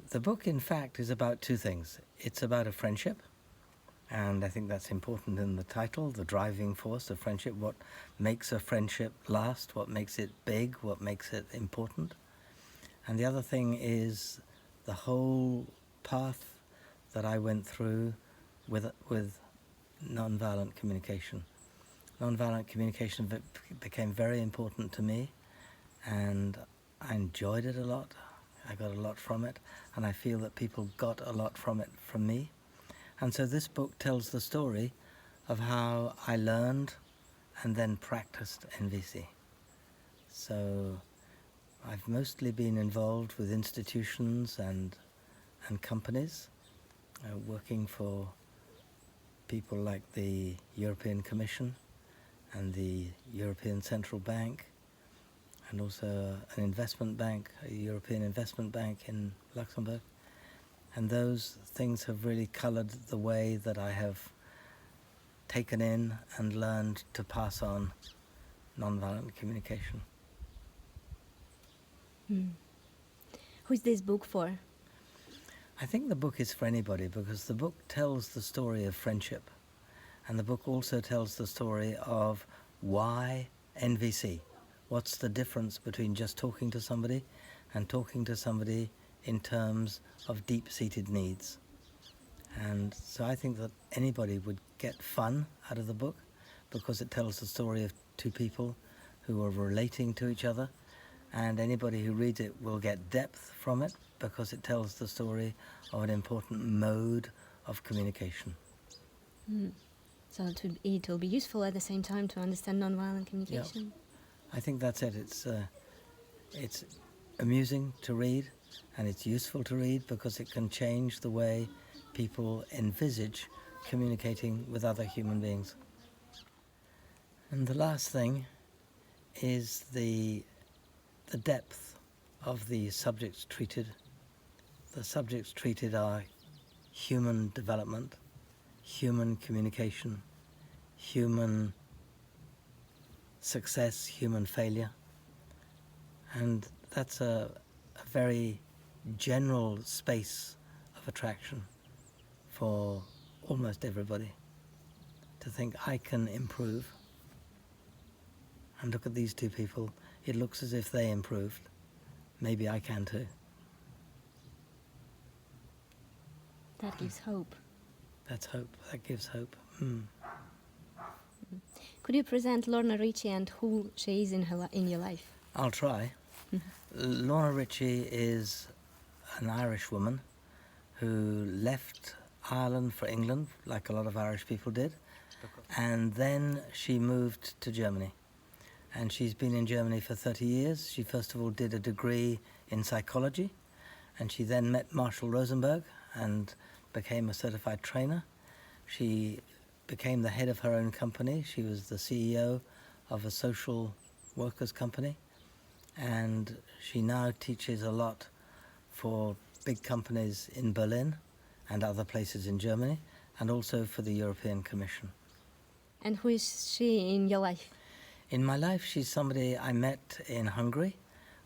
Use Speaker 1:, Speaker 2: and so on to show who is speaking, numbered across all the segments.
Speaker 1: The book, in fact, is about two things. It's about a friendship, and I think that's important in the title, the driving force of friendship, what makes a friendship last, what makes it big, what makes it important. And the other thing is the whole path that I went through with nonviolent communication. Nonviolent communication became very important to me, and I enjoyed it a lot. I got a lot from it, and I feel that people got a lot from it from me. And so this book tells the story of how I learned and then practiced NVC. So I've mostly been involved with institutions and companies, working for people like the European Commission and the European Central Bank, and also an investment bank, a European investment bank in Luxembourg. And those things have really colored the way that I have taken in and learned to pass on nonviolent communication.
Speaker 2: Who's this book for?
Speaker 1: I think the book is for anybody, because the book tells the story of friendship, and the book also tells the story of why NVC. What's the difference between just talking to somebody and talking to somebody in terms of deep-seated needs? And so I think that anybody would get fun out of the book, because it tells the story of two people who are relating to each other, and anybody who reads it will get depth from it, because it tells the story of an important mode of communication.
Speaker 2: So it will be useful at the same time to understand nonviolent communication.
Speaker 1: Yep. I think that's it. It's amusing to read, and it's useful to read because it can change the way people envisage communicating with other human beings. And the last thing is the depth of the subjects treated. The subjects treated are human development, human communication, human success, human failure. And that's a very general space of attraction for almost everybody, to think I can improve. And look at these two people. It looks as if they improved. Maybe I can too.
Speaker 2: That gives hope.
Speaker 1: That's hope. That gives hope.
Speaker 2: Could you present Lorna Ritchie and who she is in your life?
Speaker 1: I'll try. Lorna Ritchie is an Irish woman who left Ireland for England, like a lot of Irish people did, and then she moved to Germany. And she's been in Germany for 30 years. She first of all did a degree in psychology, and she then met Marshall Rosenberg and became a certified trainer. She became the head of her own company. She was the CEO of a social workers company, and she now teaches a lot for big companies in Berlin and other places in Germany, and also for the European Commission.
Speaker 2: And who is she in your life?
Speaker 1: In my life, she's somebody I met in Hungary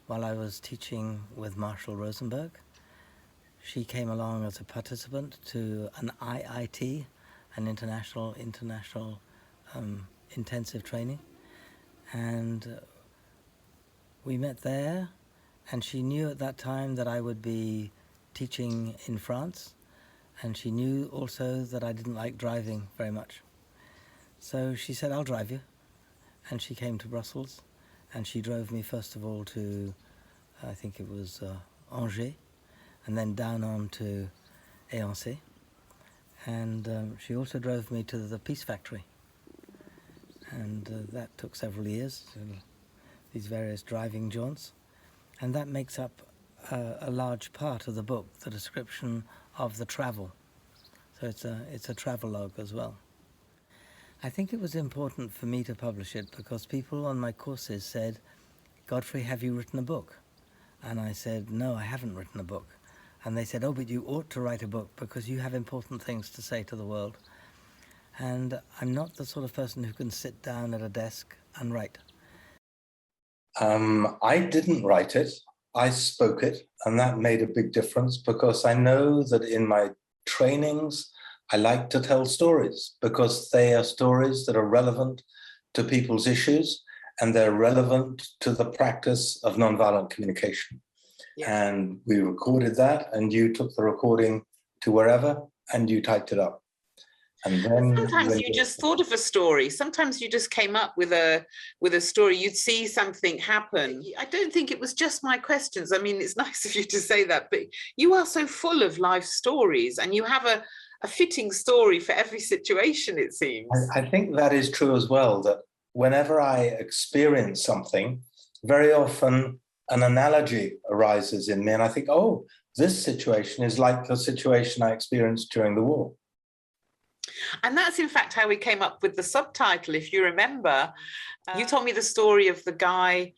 Speaker 1: while I was teaching with Marshall Rosenberg. She came along as a participant to an IIT, an international intensive training, and we met there, and she knew at that time that I would be teaching in France, and she knew also that I didn't like driving very much. So she said, I'll drive you. And she came to Brussels, and she drove me first of all to, I think it was Angers, and then down on to Éancé. And she also drove me to the Peace Factory. And that took several years, these various driving jaunts. And that makes up a large part of the book, the description of the travel. So it's a travelogue as well. I think it was important for me to publish it because people on my courses said, Godfrey, have you written a book? And I said, no, I haven't written a book. And they said, oh, but you ought to write a book because you have important things to say to the world. And I'm not the sort of person who can sit down at a desk and write.
Speaker 3: I didn't write it. I spoke it, and that made a big difference because I know that in my trainings, I like to tell stories because they are stories that are relevant to people's issues and they're relevant to the practice of nonviolent communication.
Speaker 4: Yes.
Speaker 3: And we recorded that, and you took the recording to wherever and you typed it up. And then
Speaker 4: sometimes you just thought of a story. Sometimes you just came up with a story. You'd see something happen. I don't think it was just my questions. I mean, it's nice of you to say that, but you are so full of life stories, and you have a fitting story for every situation, it seems.
Speaker 3: I think that is true as well, that whenever I experience something, very often an analogy arises in me, and I think, oh, this situation is like the situation I experienced during the war.
Speaker 4: And that's in fact how we came up with the subtitle. If you remember, you told me the story of the guy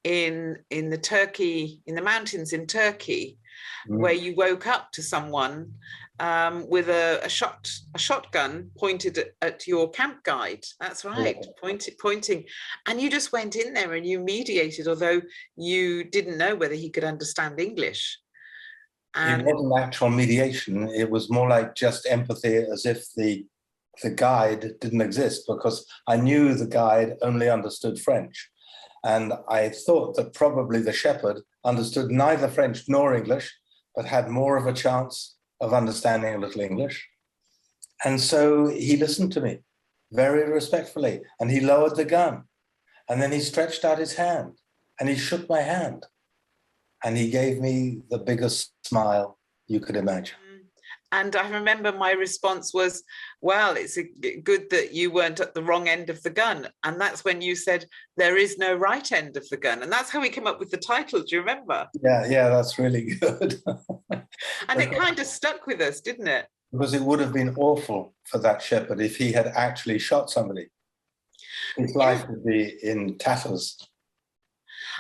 Speaker 4: in the mountains in Turkey, where you woke up to someone with a shotgun pointed at your camp guide. That's right, yeah. Pointing, and you just went in there and you mediated, although you didn't know whether he could understand English. And
Speaker 3: it wasn't actual mediation. It was more like just empathy, as if the guide didn't exist, because I knew the guide only understood French. And I thought that probably the shepherd understood neither French nor English, but had more of a chance of understanding a little English. And so he listened to me very respectfully, and he lowered the gun. And then he stretched out his hand and he shook my hand. And he gave me the biggest smile you could imagine.
Speaker 4: And I remember my response was, well, it's good that you weren't at the wrong end of the gun. And that's when you said, there is no right end of the gun. And that's how we came up with the title. Do you remember?
Speaker 3: Yeah, that's really good.
Speaker 4: And it kind of stuck with us, didn't it?
Speaker 3: Because it would have been awful for that shepherd if he had actually shot somebody. His life would be in tatters.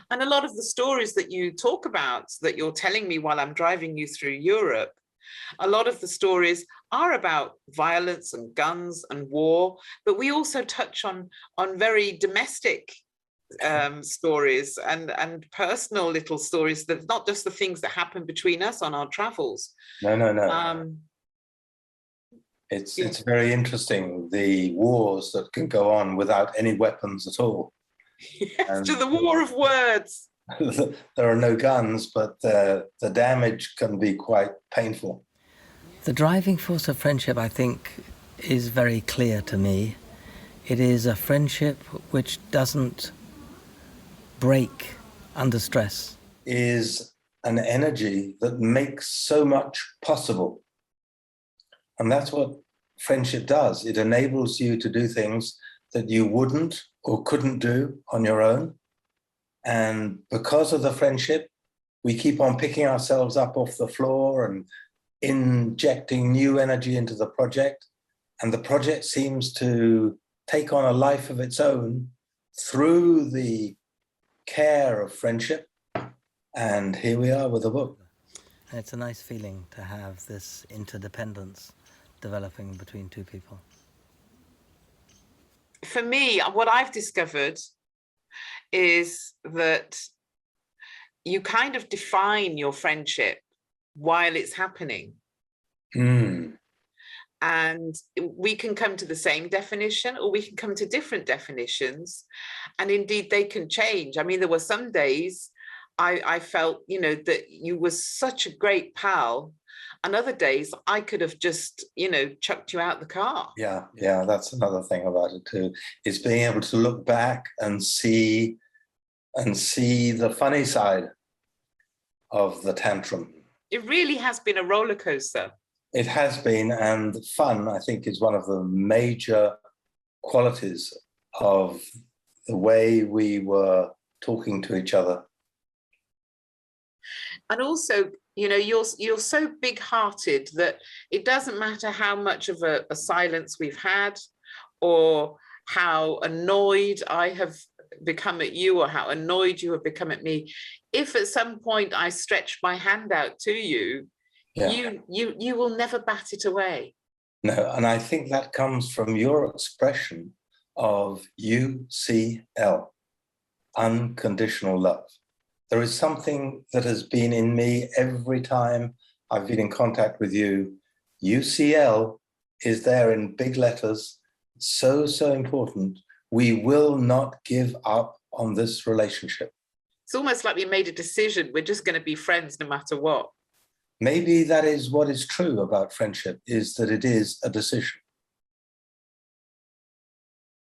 Speaker 4: And a lot of the stories that you talk about, that you're telling me while I'm driving you through Europe, a lot of the stories are about violence and guns and war, but we also touch on very domestic stories and personal little stories, that not just the things that happen between us on our travels.
Speaker 3: No. It's very interesting, the wars that can go on without any weapons at all.
Speaker 4: Yes, to the war of words.
Speaker 3: There are no guns, but the damage can be quite painful.
Speaker 1: The driving force of friendship, I think, is very clear to me. It is a friendship which doesn't break under stress.
Speaker 3: Is an energy that makes so much possible. And that's what friendship does. It enables you to do things that you wouldn't or couldn't do on your own. And because of the friendship, we keep on picking ourselves up off the floor and injecting new energy into the project. And the project seems to take on a life of its own through the care of friendship. And here we are with a book.
Speaker 1: And it's a nice feeling to have this interdependence developing between two people.
Speaker 4: For me, what I've discovered is that you kind of define your friendship while it's happening. And we can come to the same definition, or we can come to different definitions. And indeed, they can change. I mean, there were some days I felt, that you were such a great pal. And other days I could have just, chucked you out the car.
Speaker 3: Yeah, that's another thing about it too. It's being able to look back and see the funny side of the tantrum.
Speaker 4: It really has been a roller coaster.
Speaker 3: It has been, and fun, I think, is one of the major qualities of the way we were talking to each other.
Speaker 4: And also, you're so big-hearted that it doesn't matter how much of a silence we've had, or how annoyed I have become at you, or how annoyed you have become at me. If at some point I stretch my hand out to you, you will never bat it away.
Speaker 3: No, and I think that comes from your expression of UCL, unconditional love. There is something that has been in me every time I've been in contact with you. UCL is there in big letters, so important. We will not give up on this relationship.
Speaker 4: It's almost like we made a decision. We're just going to be friends no matter what.
Speaker 3: Maybe that is what is true about friendship, is that it is a decision.